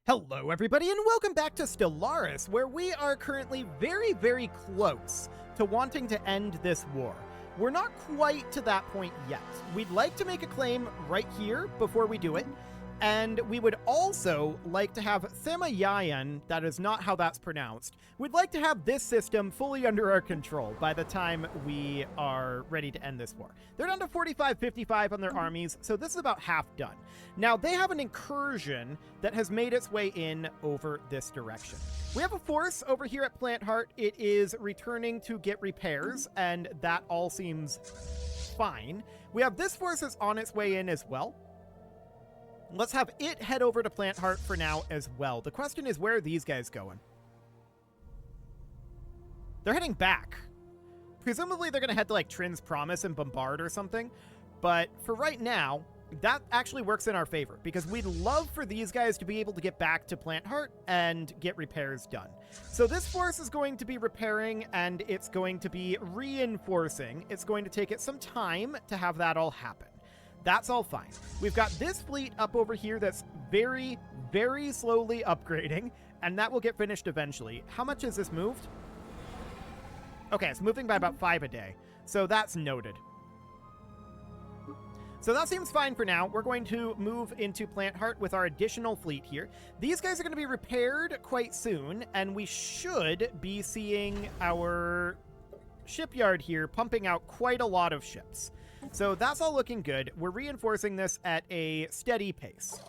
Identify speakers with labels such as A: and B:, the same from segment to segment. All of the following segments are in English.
A: Hello everybody and welcome back to Stellaris, where we are currently very close to wanting to end this war. We're not quite to that point yet. We'd like to make a claim right here before we do it, and we would also like to have Themayayan, that is not how that's pronounced, we'd like to have this system fully under our control by the time we are ready to end this war. They're down to 45-55 on their armies, so this is about half done. Now, they have an incursion that has made its way in over this direction. We have a force over here at Plant Heart. It is returning to get repairs, and that all seems fine. We have this force that's on its way in as well. Let's have it head over to Plant Heart for now as well. The question is, where are these guys going? They're heading back. Presumably they're going to head to like Trin's Promise and bombard or something. But for right now, that actually works in our favor because we'd love for these guys to be able to get back to Plant Heart and get repairs done. So this force is going to be repairing and it's going to be reinforcing. It's going to take it some time to have that all happen. That's all fine. We've got this fleet up over here that's very slowly upgrading, and that will get finished eventually. How much has this moved? Okay, it's moving by about 5 a day, so that's noted. So that seems fine for now. We're going to move into Plant Heart with our additional fleet here. These guys are going to be repaired quite soon, and we should be seeing our shipyard here pumping out quite a lot of ships. So that's all looking good. We're reinforcing this at a steady pace.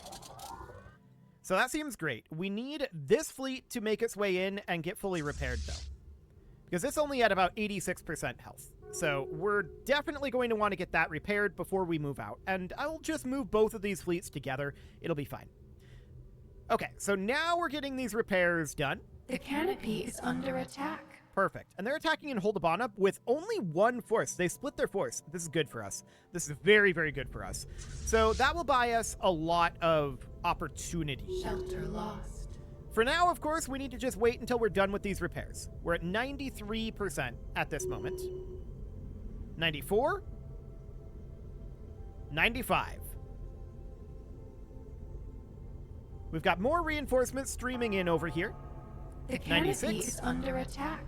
A: So that seems great. We need this fleet to make its way in and get fully repaired, though, because it's only at about 86% health. So we're definitely going to want to get that repaired before we move out. And I'll just move both of these fleets together. It'll be fine. Okay, so now we're getting these repairs done.
B: The canopy is under attack.
A: Perfect. And they're attacking in Holdabana with only one force. They split their force. This is good for us. This is very good for us. So that will buy us a lot of opportunity.
B: Shelter lost.
A: For now, of course, we need to just wait until we're done with these repairs. We're at 93% at this moment. 94. 95. We've got more reinforcements streaming in over here.
B: The canopy
A: 96.
B: is under attack.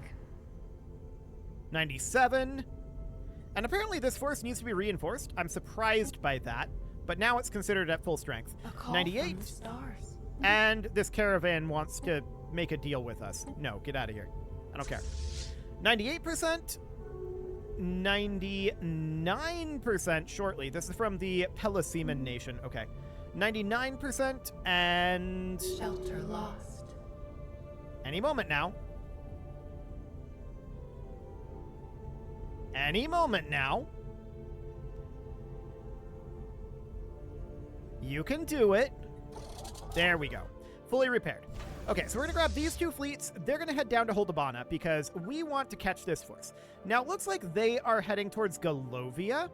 A: 97. And apparently this force needs to be reinforced. I'm surprised by that, but now it's considered at full strength. 98.
B: From the stars.
A: And this caravan wants to make a deal with us. No, get out of here. I don't care. 98%. 99% shortly. This is from the Pelasiman Nation. Okay. 99% and...
B: Shelter lost.
A: Any moment now. Any moment now. You can do it. There we go. Fully repaired. Okay, so we're going to grab these two fleets. They're going to head down to Holdabana because we want to catch this force. Now, it looks like they are heading towards Galovia.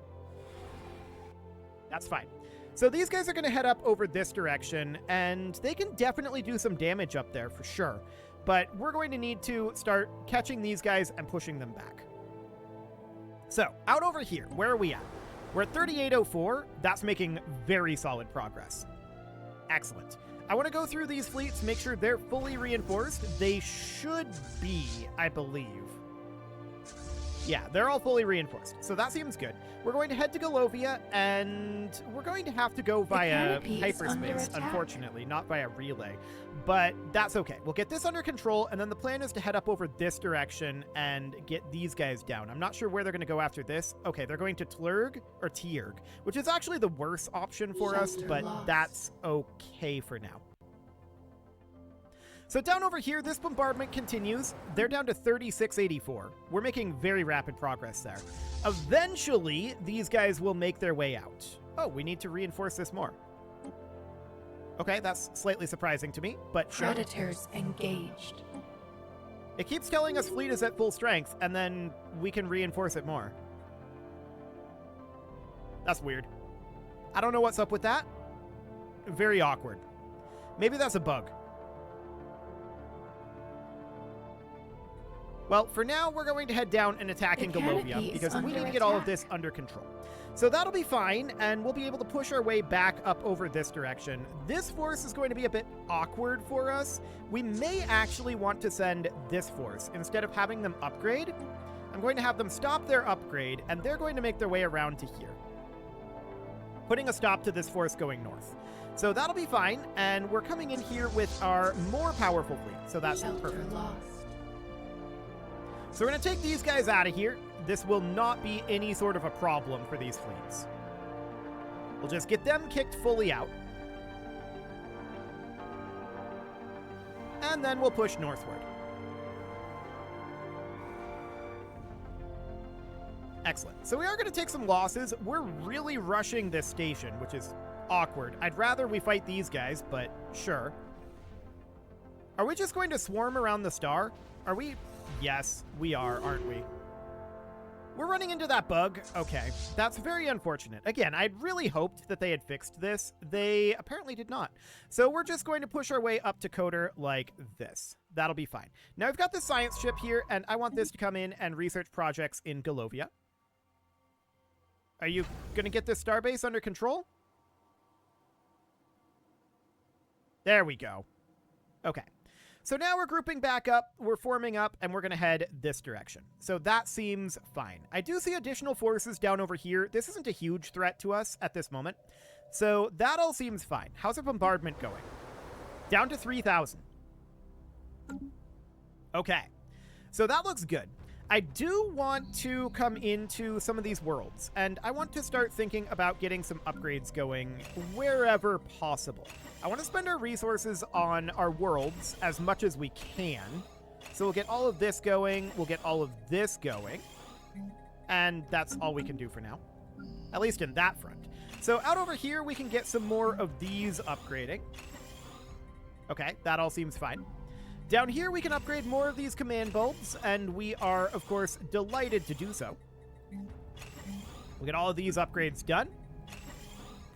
A: That's fine. So these guys are going to head up over this direction, and they can definitely do some damage up there for sure. But we're going to need to start catching these guys and pushing them back. So, out over here, where are we at? We're at 3804. That's making very solid progress. Excellent. I want to go through these fleets, make sure they're fully reinforced. They should be, I believe. Yeah, they're all fully reinforced. So that seems good. We're going to head to Galovia, and we're going to have to go via hyperspace, unfortunately, not via relay. But that's okay. We'll get this under control, and then the plan is to head up over this direction and get these guys down. I'm not sure where they're going to go after this. Okay, they're going to Tlurg or Tierg, which is actually the worst option for us, but that's okay for now. So down over here, this bombardment continues. They're down to 3684. We're making very rapid progress there. Eventually, these guys will make their way out. Oh, we need to reinforce this more. Okay, that's slightly surprising to me, but sure.
B: Predators engaged.
A: It keeps telling us fleet is at full strength, and then we can reinforce it more. That's weird. I don't know what's up with that. Very awkward. Maybe that's a bug. Well, for now, we're going to head down and attack in Galovia because we need to get all of this under control. So that'll be fine, and we'll be able to push our way back up over this direction. This force is going to be a bit awkward for us. We may actually want to send this force. Instead of having them upgrade, I'm going to have them stop their upgrade, and they're going to make their way around to here, putting a stop to this force going north. So that'll be fine, and we're coming in here with our more powerful fleet, so that's perfect.
B: Lost.
A: So we're going to take these guys out of here. This will not be any sort of a problem for these fleets. We'll just get them kicked fully out. And then we'll push northward. Excellent. So we are going to take some losses. We're really rushing this station, which is awkward. I'd rather we fight these guys, but sure. Are we just going to swarm around the star? Are we? Yes, we are, aren't we? We're running into that bug. Okay, that's very unfortunate. Again, I'd really hoped that they had fixed this. They apparently did not. So we're just going to push our way up to Coder like this. That'll be fine. Now, I've got this science ship here, and I want this to come in and research projects in Galovia. Are you going to get this starbase under control? There we go. Okay. So now we're grouping back up, we're forming up, and we're going to head this direction. So that seems fine. I do see additional forces down over here. This isn't a huge threat to us at this moment. So that all seems fine. How's our bombardment going? Down to 3,000. Okay. So that looks good. I do want to come into some of these worlds, and I want to start thinking about getting some upgrades going wherever possible. I want to spend our resources on our worlds as much as we can. So we'll get all of this going, we'll get all of this going, and that's all we can do for now, at least in that front. So out over here, we can get some more of these upgrading. Okay, that all seems fine. Down here, we can upgrade more of these command bulbs, and we are, of course, delighted to do so. We'll get all of these upgrades done.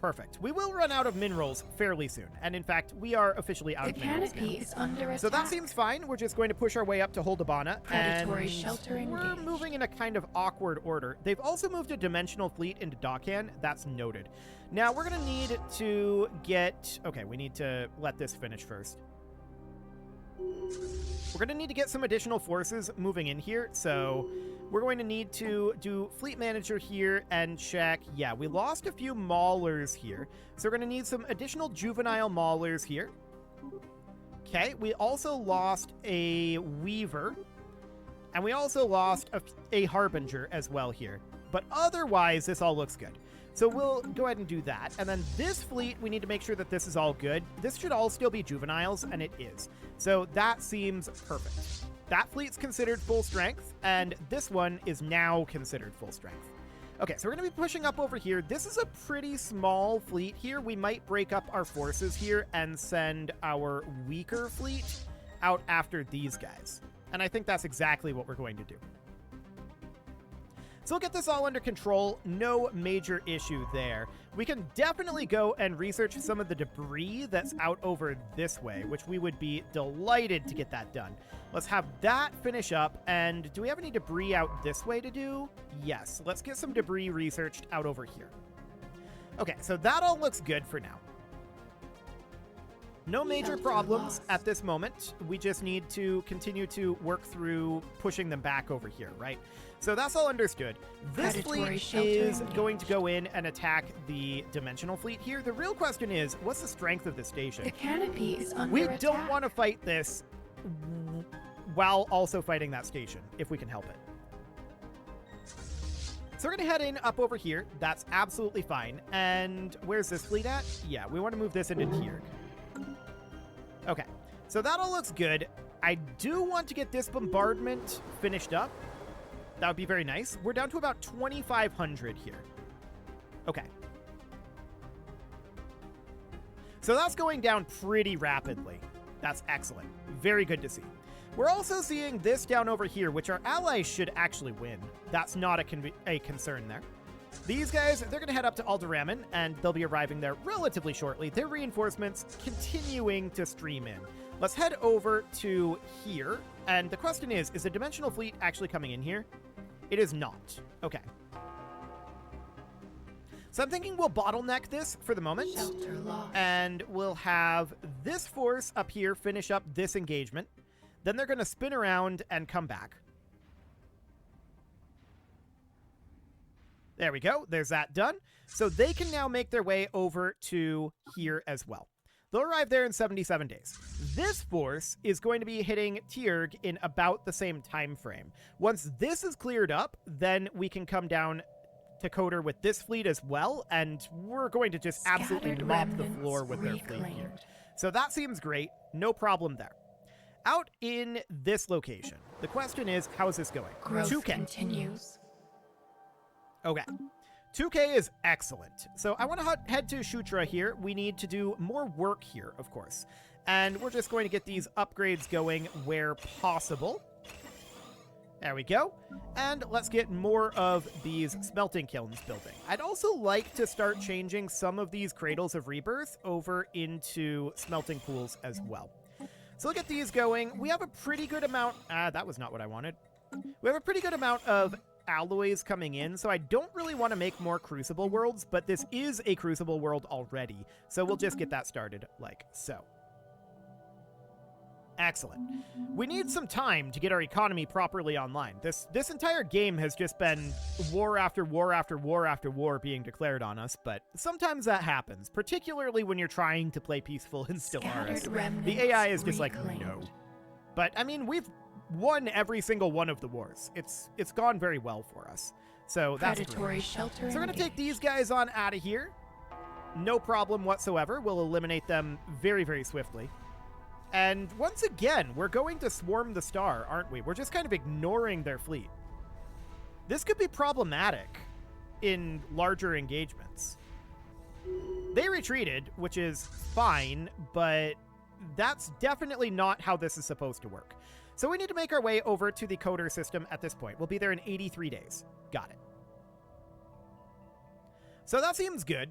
A: Perfect. We will run out of minerals fairly soon, and in fact, we are officially out of minerals now.
B: The canopy is under attack.
A: So that seems fine. We're just going to push our way up to Holdabana,
B: Predatory
A: and
B: shelter
A: we're
B: engaged.
A: moving in a kind of awkward order. They've also moved a dimensional fleet into Dokkan. That's noted. Now, we're going to need to get... Okay, we need to let this finish first. We're going to need to get some additional forces moving in here, so we're going to need to do Fleet Manager here and check. Yeah, we lost a few Maulers here, so we're going to need some additional Juvenile Maulers here. Okay, we also lost a Weaver, and we also lost a Harbinger as well here. But otherwise, this all looks good. So we'll go ahead and do that. And then this fleet, we need to make sure that this is all good. This should all still be juveniles, and it is. So that seems perfect. That fleet's considered full strength, and this one is now considered full strength. Okay, so we're going to be pushing up over here. This is a pretty small fleet here. We might break up our forces here and send our weaker fleet out after these guys. And I think that's exactly what we're going to do. So we'll get this all under control. No major issue there. We can definitely go and research some of the debris that's out over this way, which we would be delighted to get that done. Let's have that finish up. And do we have any debris out this way to do? Yes. Let's get some debris researched out over here. Okay, so that all looks good for now. No major problems at this moment. We just need to continue to work through pushing them back over here, right? So that's all understood. This fleet is going to go in and attack the dimensional fleet here. The real question is, what's the strength of the station?
B: The canopy is under
A: We
B: attack.
A: don't want to fight this while also fighting that station, if we can help it. So we're going to head in up over here. That's absolutely fine. And where's this fleet at? Yeah, we want to move this into Tierg. Okay, so that all looks good. I do want to get this bombardment finished up. That would be very nice. We're down to about 2,500 here. Okay. So that's going down pretty rapidly. That's excellent. Very good to see. We're also seeing this down over here, which our allies should actually win. That's not a concern there. These guys, they're going to head up to Alderamin, and they'll be arriving there relatively shortly. Their reinforcements continuing to stream in. Let's head over to here, and the question is the Dimensional Fleet actually coming in here? It is not. Okay. So I'm thinking we'll bottleneck this for the moment.
B: Shelter lost.
A: And we'll have this force up here finish up this engagement. Then they're going to spin around and come back. There we go. There's that done. So they can now make their way over to here as well. They'll arrive there in 77 days. This force is going to be hitting Tierg in about the same time frame. Once this is cleared up, then we can come down to Coder with this fleet as well, and we're going to just absolutely
B: Scattered
A: mop the
B: remnants
A: floor with their fleet here.
B: reclaimed.
A: So that seems great. No problem there. Out in this location, the question is, how is this going?
B: Growth
A: 2K.
B: continues.
A: Okay. 2K is excellent. So I want to head to Shutra here. We need to do more work here, of course. And we're just going to get these upgrades going where possible. There we go. And let's get more of these smelting kilns building. I'd also like to start changing some of these cradles of rebirth over into smelting pools as well. So look at these going. We have a pretty good amount. That was not what I wanted. We have a pretty good amount of alloys coming in, so I don't really want to make more Crucible worlds, but this is a Crucible world already, so we'll just get that started like so. Excellent. We need some time to get our economy properly online. This entire game has just been war after war after war after war being declared on us, but sometimes that happens, particularly when you're trying to play peaceful in Stellaris. The AI is just like, no. But, I mean, we've won every single one of the wars. It's gone very well for us. So that's
B: Predatory
A: great.
B: shelter.
A: So we're going to take
B: engaged.
A: these guys on out of here. No problem whatsoever. We'll eliminate them very, very swiftly. And once again, we're going to swarm the star, aren't we? We're just kind of ignoring their fleet. This could be problematic in larger engagements. They retreated, which is fine, but that's definitely not how this is supposed to work. So we need to make our way over to the Coder system at this point. We'll be there in 83 days. Got it. So that seems good.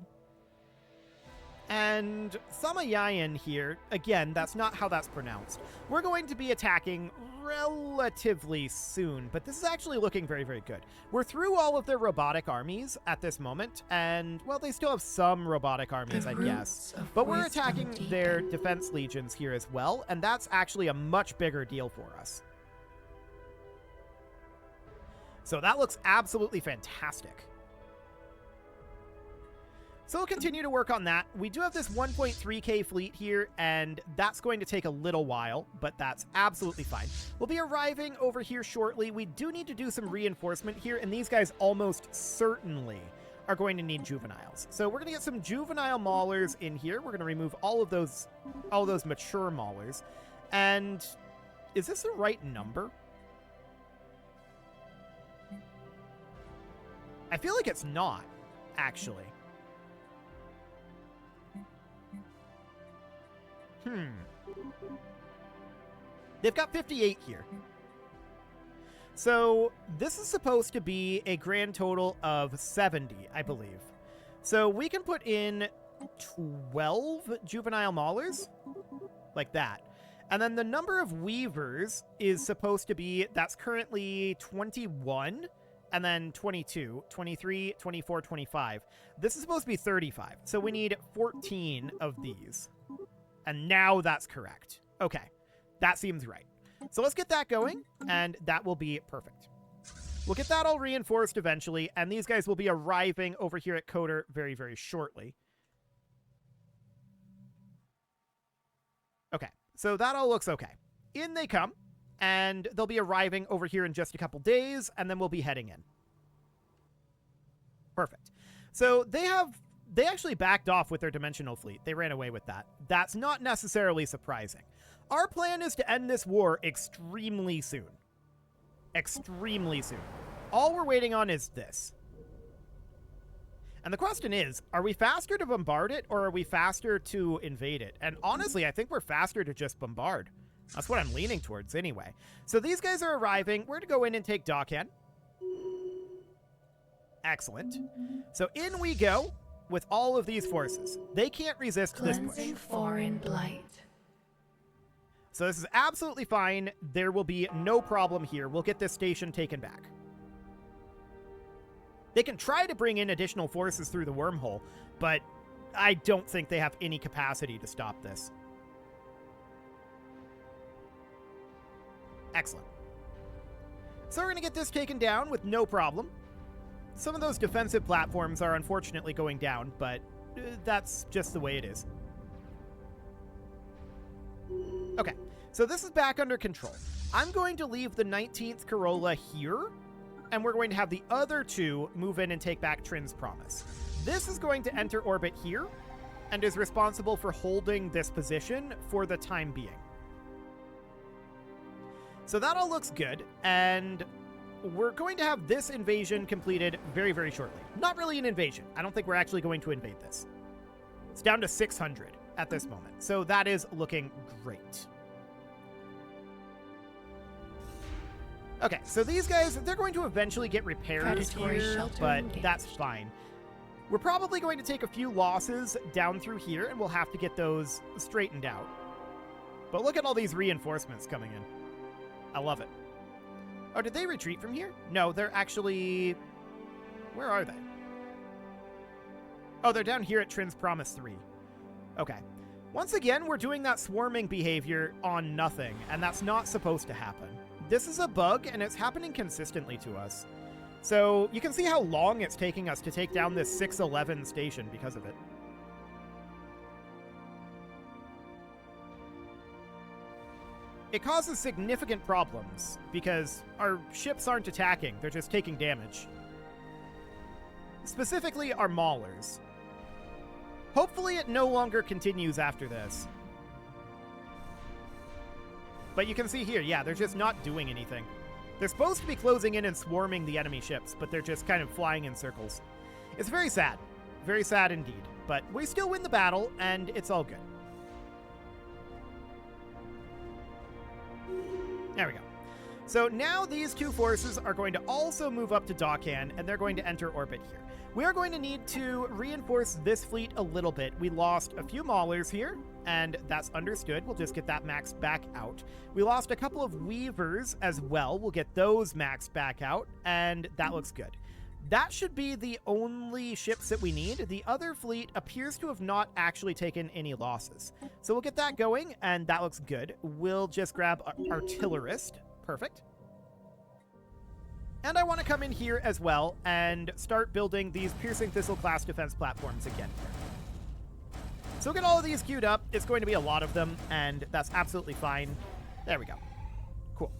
A: And Samayayan here, again, that's not how that's pronounced. We're going to be attacking relatively soon, but this is actually looking very, very good. We're through all of their robotic armies at this moment, and, well, they still have some robotic armies, I guess. But we're attacking their defense legions here as well, and that's actually a much bigger deal for us. So that looks absolutely fantastic. So we'll continue to work on that. We do have this 1.3k fleet here, and that's going to take a little while, but that's absolutely fine. We'll be arriving over here shortly. We do need to do some reinforcement here, and these guys almost certainly are going to need juveniles. So we're going to get some juvenile maulers in here. We're going to remove all of those mature maulers. And is this the right number? I feel like it's not, actually. They've got 58 here. So this is supposed to be a grand total of 70, I believe. So we can put in 12 juvenile maulers, like that. And then the number of weavers is supposed to be, that's currently 21, and then 22, 23, 24, 25. This is supposed to be 35. So we need 14 of these. And now that's correct. Okay, that seems right. So let's get that going, and that will be perfect. We'll get that all reinforced eventually, and these guys will be arriving over here at Coder very, very shortly. Okay, so that all looks okay. In they come, and they'll be arriving over here in just a couple days, and then we'll be heading in. Perfect. So they actually backed off with their dimensional fleet. They ran away with that. That's not necessarily surprising. Our plan is to end this war extremely soon. Extremely soon. All we're waiting on is this. And the question is, are we faster to bombard it, or are we faster to invade it? And honestly, I think we're faster to just bombard. That's what I'm leaning towards anyway. So these guys are arriving. We're to go in and take Dokkan. Excellent. So in we go with all of these forces. They can't resist this push.
B: Cleansing foreign blight.
A: So this is absolutely fine. There will be no problem here. We'll get this station taken back. They can try to bring in additional forces through the wormhole, but I don't think they have any capacity to stop this. Excellent. So we're going to get this taken down with no problem. Some of those defensive platforms are unfortunately going down, but that's just the way it is. Okay, so this is back under control. I'm going to leave the 19th Corolla here, and we're going to have the other two move in and take back Trin's Promise. This is going to enter orbit here, and is responsible for holding this position for the time being. So that all looks good, and we're going to have this invasion completed very, very shortly. Not really an invasion. I don't think we're actually going to invade this. It's down to 600 at this moment, so that is looking great. Okay, so these guys, they're going to eventually get repairs
B: Predatory
A: here,
B: shelter
A: but
B: engaged.
A: that's fine. We're probably going to take a few losses down through here, and we'll have to get those straightened out. But look at all these reinforcements coming in. I love it. Oh, did they retreat from here? No, they're actually... Where are they? Oh, they're down here at Trin's Promise 3. Okay. Once again, we're doing that swarming behavior on nothing, and that's not supposed to happen. This is a bug, and it's happening consistently to us. So you can see how long it's taking us to take down this 611 station because of it. It causes significant problems because our ships aren't attacking, they're just taking damage. Specifically, our maulers. Hopefully it no longer continues after this. But you can see here, yeah, they're just not doing anything. They're supposed to be closing in and swarming the enemy ships, but they're just kind of flying in circles. It's very sad. Very sad indeed. But we still win the battle, and it's all good. There we go. So now these two forces are going to also move up to Dockhand, and they're going to enter orbit here. We are going to need to reinforce this fleet a little bit. We lost a few maulers here, and that's understood. We'll just get that maxed back out. We lost a couple of weavers as well. We'll get those maxed back out, and that looks good. That should be the only ships that we need. The other fleet appears to have not actually taken any losses. So we'll get that going, and that looks good. We'll just grab artillerist. Perfect. And I want to come in here as well and start building these Piercing Thistle class defense platforms again. So we'll get all of these queued up. It's going to be a lot of them, and that's absolutely fine. There we go. Cool.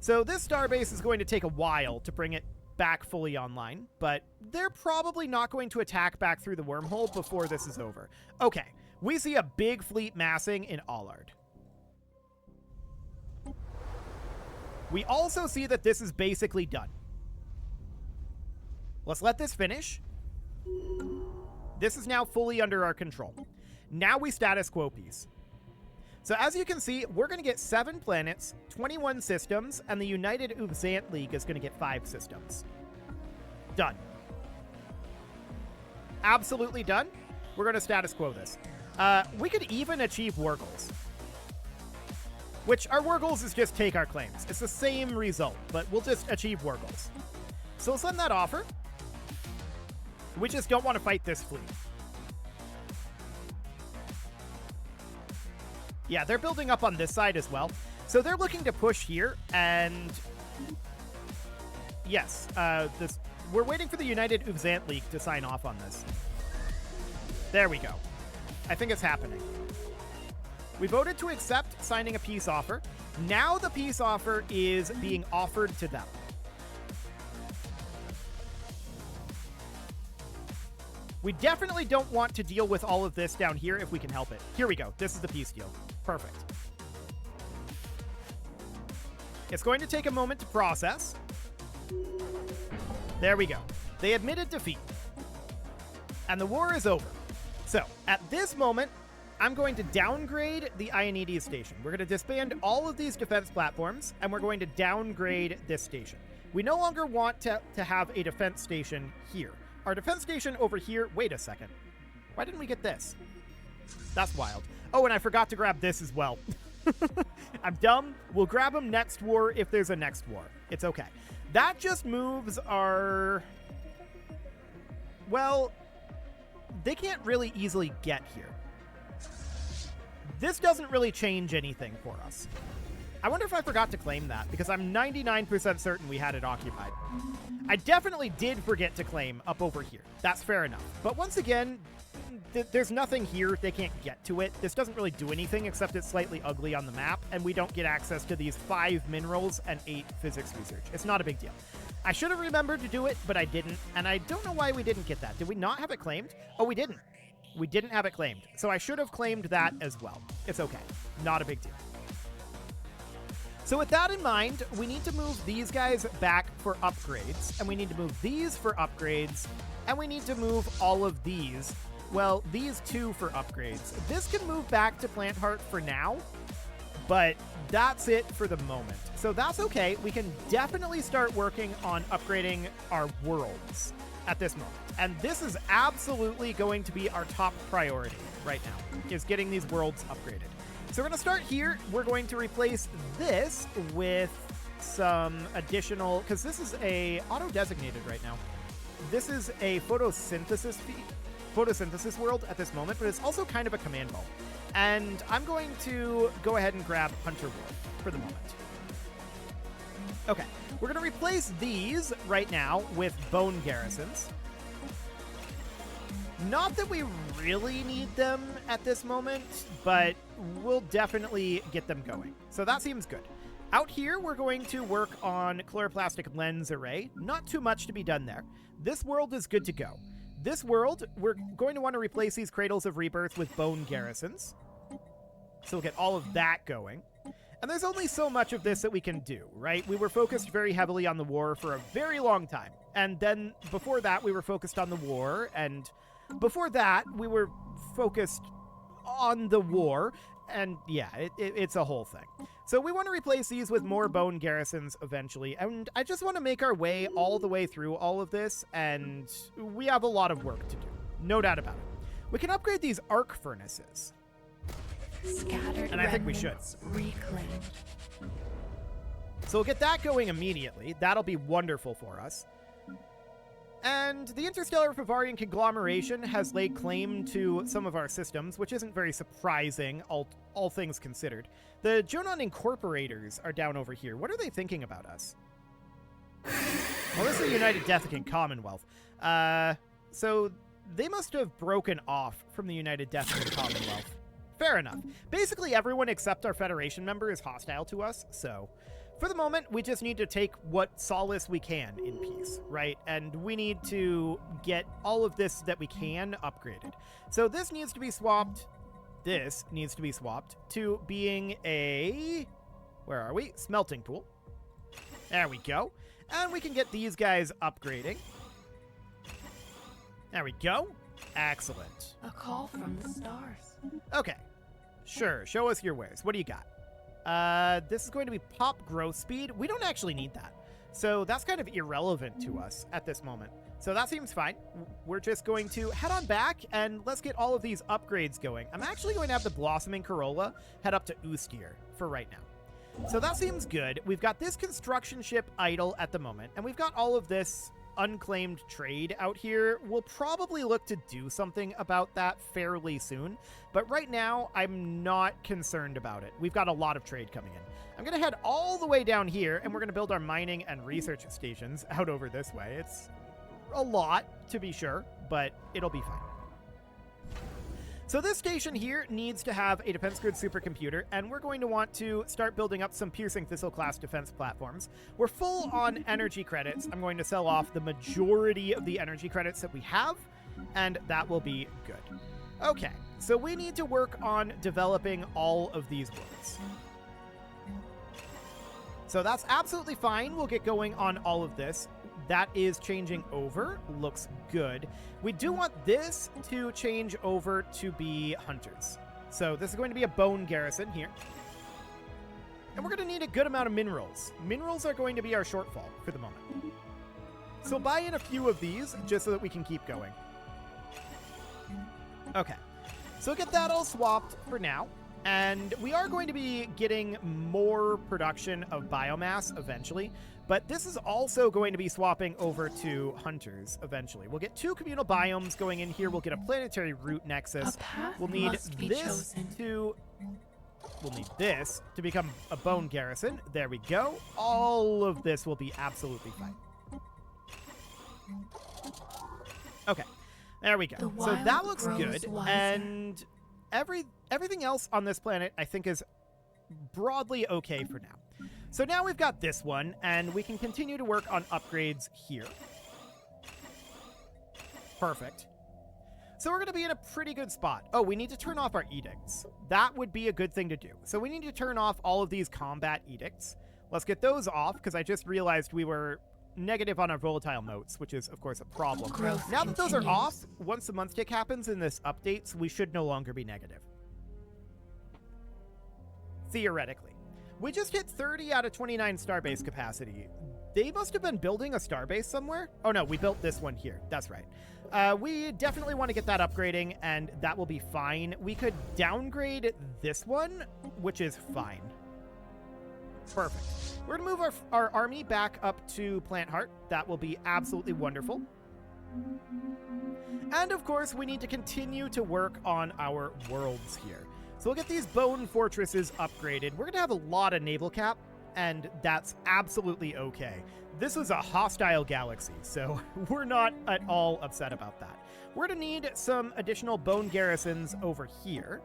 A: So this starbase is going to take a while to bring it back fully online, but they're probably not going to attack back through the wormhole before this is over. Okay, we see a big fleet massing in Allard. We also see that this is basically done. Let's let this finish. This is now fully under our control. Now we status quo piece. So as you can see, we're going to get 7 planets, 21 systems, and the United Ubzant League is going to get 5 systems. Done. Absolutely done. We're going to status quo this. We could even achieve war goals. Which, our war goals is just take our claims. It's the same result, but we'll just achieve war goals. So we'll send that offer. We just don't want to fight this fleet. Yeah, they're building up on this side as well. So they're looking to push here, and yes, we're waiting for the United Ubzant League to sign off on this. There we go. I think it's happening. We voted to accept signing a peace offer. Now the peace offer is being offered to them. We definitely don't want to deal with all of this down here if we can help it. Here we go. This is the peace deal. Perfect. It's going to take a moment to process. There we go. They admitted defeat. And the war is over. So, at this moment, I'm going to downgrade the Ionides station. We're going to disband all of these defense platforms, and we're going to downgrade this station. We no longer want to have a defense station here. Our defense station over here... Wait a second. Why didn't we get this? That's wild. Oh, and I forgot to grab this as well. I'm dumb. We'll grab them next war if there's a next war. It's okay. That just moves our Well, they can't really easily get here. This doesn't really change anything for us. I wonder if I forgot to claim that, because I'm 99% certain we had it occupied. I definitely did forget to claim up over here. That's fair enough. But once again, there's nothing here. They can't get to it. This doesn't really do anything, except it's slightly ugly on the map, and we don't get access to these 5 minerals and 8 physics research. It's not a big deal. I should have remembered to do it, but I didn't, and I don't know why we didn't get that. Did we not have it claimed? Oh, we didn't. We didn't have it claimed, so I should have claimed that as well. It's okay. Not a big deal. So with that in mind, we need to move these guys back for upgrades, and we need to move these for upgrades, and we need to move all of these, well, these 2 for upgrades. This can move back to Plant Heart for now, but that's it for the moment. So that's okay. We can definitely start working on upgrading our worlds at this moment. And this is absolutely going to be our top priority right now, is getting these worlds upgraded. So we're going to start here. We're going to replace this with some additional, because this is a auto-designated right now. This is a photosynthesis world at this moment, but it's also kind of a command vault. And I'm going to go ahead and grab Hunter Wolf for the moment. Okay, we're going to replace these right now with bone garrisons. Not that we really need them at this moment, but we'll definitely get them going. So that seems good. Out here, we're going to work on chloroplastic lens array. Not too much to be done there. This world is good to go. This world, we're going to want to replace these cradles of rebirth with bone garrisons. So we'll get all of that going. And there's only so much of this that we can do, right? We were focused very heavily on the war for a very long time. And then before that, we were focused on the war. And before that, we were focused on the war. And yeah, it's a whole thing. So we want to replace these with more bone garrisons eventually. And I just want to make our way all the way through all of this. And we have a lot of work to do. No doubt about it. We can upgrade these arc furnaces.
B: Scattered
A: and I think we should.
B: Reclaimed.
A: So we'll get that going immediately. That'll be wonderful for us. And the interstellar Favarian conglomeration has laid claim to some of our systems, which isn't very surprising, all things considered. The Jonon Incorporators are down over here. What are they thinking about us? Well, this is the United Deathican Commonwealth. So they must have broken off from the United Deathican Commonwealth. Fair enough. Basically, everyone except our Federation member is hostile to us, so for the moment, we just need to take what solace we can in peace, right? And we need to get all of this that we can upgraded. So this needs to be swapped. This needs to be swapped to being a, where are we? Smelting pool. There we go. And we can get these guys upgrading. There we go. Excellent.
B: A call from the stars.
A: Okay. Sure. Show us your wares. What do you got? This is going to be pop growth speed. We don't actually need that. So that's kind of irrelevant to us at this moment. So that seems fine. We're just going to head on back and let's get all of these upgrades going. I'm actually going to have the Blossoming Corolla head up to Ustir for right now. So that seems good. We've got this construction ship idle at the moment, and we've got all of this unclaimed trade out here. We'll probably look to do something about that fairly soon, but right now I'm not concerned about it. We've got a lot of trade coming in. I'm going to head all the way down here, and we're going to build our mining and research stations out over this way. It's a lot, to be sure, but it'll be fine. So this station here needs to have a defense grid supercomputer, and we're going to want to start building up some Piercing Thistle class defense platforms. We're full on energy credits. I'm going to sell off the majority of the energy credits that we have, and that will be good. Okay, so we need to work on developing all of these worlds. So that's absolutely fine. We'll get going on all of this. That is changing over. Looks good. We do want this to change over to be hunters. So this is going to be a bone garrison here. And we're going to need a good amount of minerals. Minerals are going to be our shortfall for the moment. So buy in a few of these just so that we can keep going. Okay. So get that all swapped for now. And we are going to be getting more production of biomass eventually, but this is also going to be swapping over to hunters eventually. We'll get 2 communal biomes going in here. We'll get a planetary root nexus.
B: A path
A: We'll need
B: must be
A: this
B: chosen.
A: We'll need this to become a bone garrison. There we go. All of this will be absolutely fine. Okay, there we go.
B: The
A: So
B: wild
A: that looks
B: grows
A: good,
B: wiser.
A: and everything else on this planet I think is broadly okay for now. So now we've got this one, and we can continue to work on upgrades here. Perfect. So we're going to be in a pretty good spot. Oh, we need to turn off our edicts. That would be a good thing to do. So we need to turn off all of these combat edicts. Let's get those off, because I just realized we were negative on our volatile motes, which is, of course, a problem.
B: Growth
A: Now that those are
B: continues.
A: off, once the month tick happens in this update, we should no longer be negative. Theoretically. We just hit 30 out of 29 starbase capacity. They must have been building a starbase somewhere. Oh no, we built this one here. That's right. We definitely want to get that upgrading, and that will be fine. We could downgrade this one, which is fine. Perfect. We're going to move our army back up to Plant Heart. That will be absolutely wonderful. And of course, we need to continue to work on our worlds here. So we'll get these bone fortresses upgraded. We're going to have a lot of naval cap, and that's absolutely okay. This was a hostile galaxy, so we're not at all upset about that. We're going to need some additional bone garrisons over here.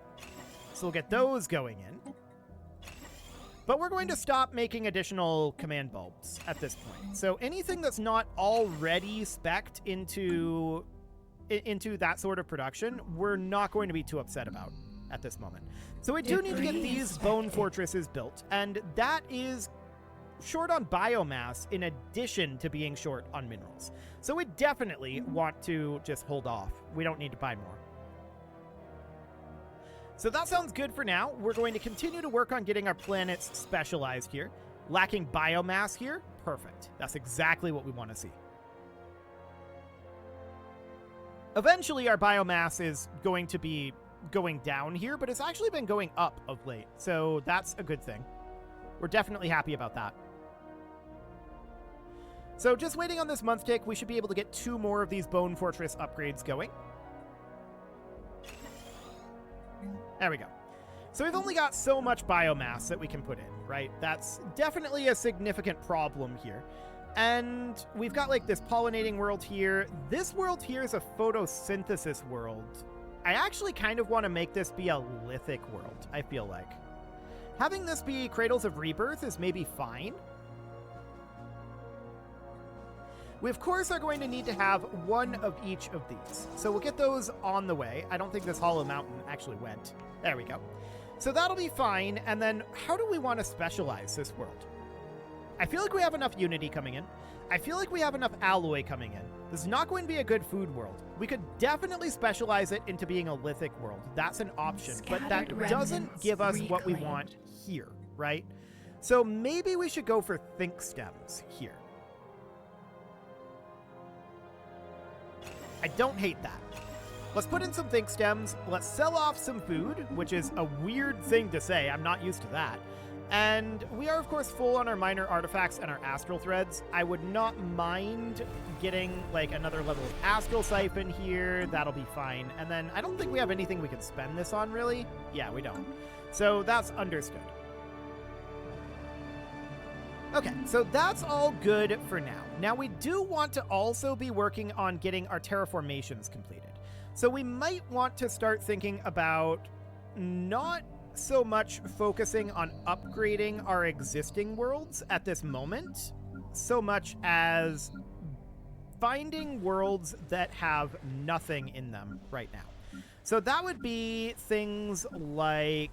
A: So we'll get those going in. But we're going to stop making additional command bulbs at this point. So anything that's not already spec'd into that sort of production, we're not going to be too upset about at this moment. So we do need to get these bone fortresses built, and that is short on biomass in addition to being short on minerals. So we definitely want to just hold off. We don't need to buy more. So that sounds good for now. We're going to continue to work on getting our planets specialized here. Lacking biomass here? Perfect. That's exactly what we want to see. Eventually, our biomass is going to be going down here, but it's actually been going up of late. So that's a good thing. We're definitely happy about that. So just waiting on this month tick, we should be able to get 2 more of these Bone Fortress upgrades going. There we go. So we've only got so much biomass that we can put in, right? That's definitely a significant problem here. And we've got like this pollinating world here. This world here is a photosynthesis world. I actually kind of want to make this be a lithic world, I feel like. Having this be Cradles of Rebirth is maybe fine. We, of course, are going to need to have one of each of these. So we'll get those on the way. I don't think this Hollow Mountain actually went. There we go. So that'll be fine. And then how do we want to specialize this world? I feel like we have enough Unity coming in. I feel like we have enough Alloy coming in. This is not going to be a good food world. We could definitely specialize it into being a lithic world. That's an option. But that
B: Scattered
A: doesn't
B: remnants
A: give us what we
B: reclaimed.
A: want here, right? So maybe we should go for think stems here. I don't hate that. Let's put in some think stems. Let's sell off some food, which is a weird thing to say. I'm not used to that. And we are, of course, full on our minor artifacts and our astral threads. I would not mind getting, like, another level of astral siphon here. That'll be fine. And then I don't think we have anything we can spend this on, really. Yeah, we don't. So that's understood. Okay, so that's all good for now. Now, we do want to also be working on getting our terraformations completed. So we might want to start thinking about not so much focusing on upgrading our existing worlds at this moment, so much as finding worlds that have nothing in them right now. So that would be things like...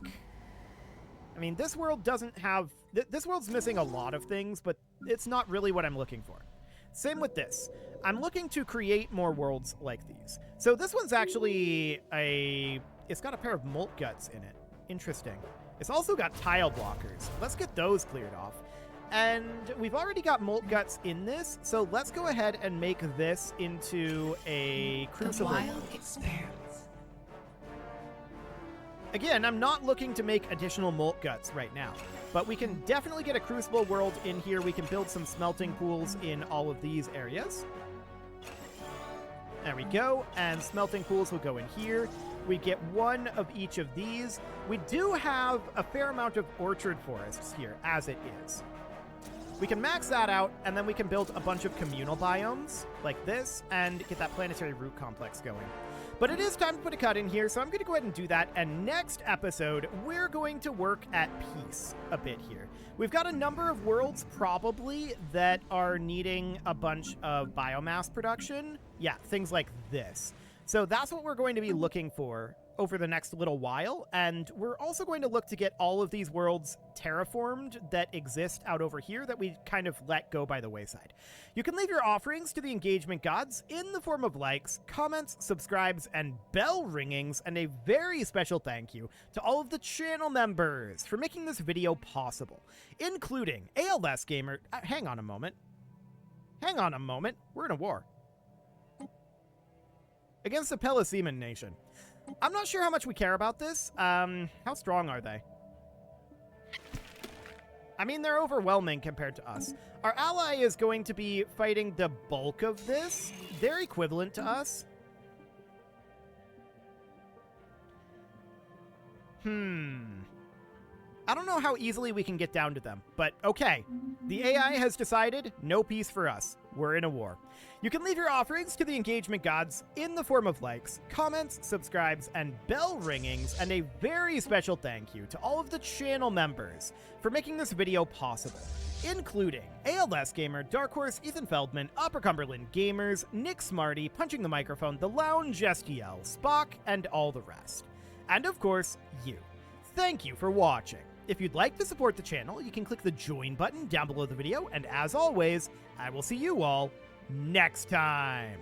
A: I mean, this world doesn't have... This world's missing a lot of things, but it's not really what I'm looking for. Same with this. I'm looking to create more worlds like these. So this one's actually a... It's got a pair of molt guts in it. Interesting. It's also got tile blockers. Let's get those cleared off. And we've already got molt guts in this, so let's go ahead and make this into a
B: The
A: crucible.
B: wild experiments.
A: Again, I'm not looking to make additional molt guts right now, but we can definitely get a crucible world in here. We can build some smelting pools in all of these areas. There we go, and smelting pools will go in here. We get one of each of these. We do have a fair amount of orchard forests here, as it is. We can max that out, and then we can build a bunch of communal biomes like this and get that planetary root complex going. But it is time to put a cut in here, so I'm going to go ahead and do that. And next episode, we're going to work at peace a bit here. We've got a number of worlds, probably, that are needing a bunch of biomass production. Yeah, things like this. So that's what we're going to be looking for over the next little while, and we're also going to look to get all of these worlds terraformed that exist out over here that we kind of let go by the wayside. You can leave your offerings to the engagement gods in the form of likes, comments, subscribes, and bell ringings, and a very special thank you to all of the channel members for making this video possible, including ALS Gamer. Hang on a moment. We're in a war against the Peliseman Nation. I'm not sure how much we care about this. How strong are they? I mean, they're overwhelming compared to us. Our ally is going to be fighting the bulk of this. They're equivalent to us. I don't know how easily we can get down to them, but okay. The AI has decided no peace for us. We're in a war. You can leave your offerings to the engagement gods in the form of likes, comments, subscribes, and bell ringings, and a very special thank you to all of the channel members for making this video possible, including ALS Gamer, Dark Horse, Ethan Feldman, Upper Cumberland Gamers, Nick Smarty, Punching the Microphone, The Lounge STL, Spock, and all the rest. And of course, you. Thank you for watching. If you'd like to support the channel, you can click the join button down below the video, and as always, I will see you all next time.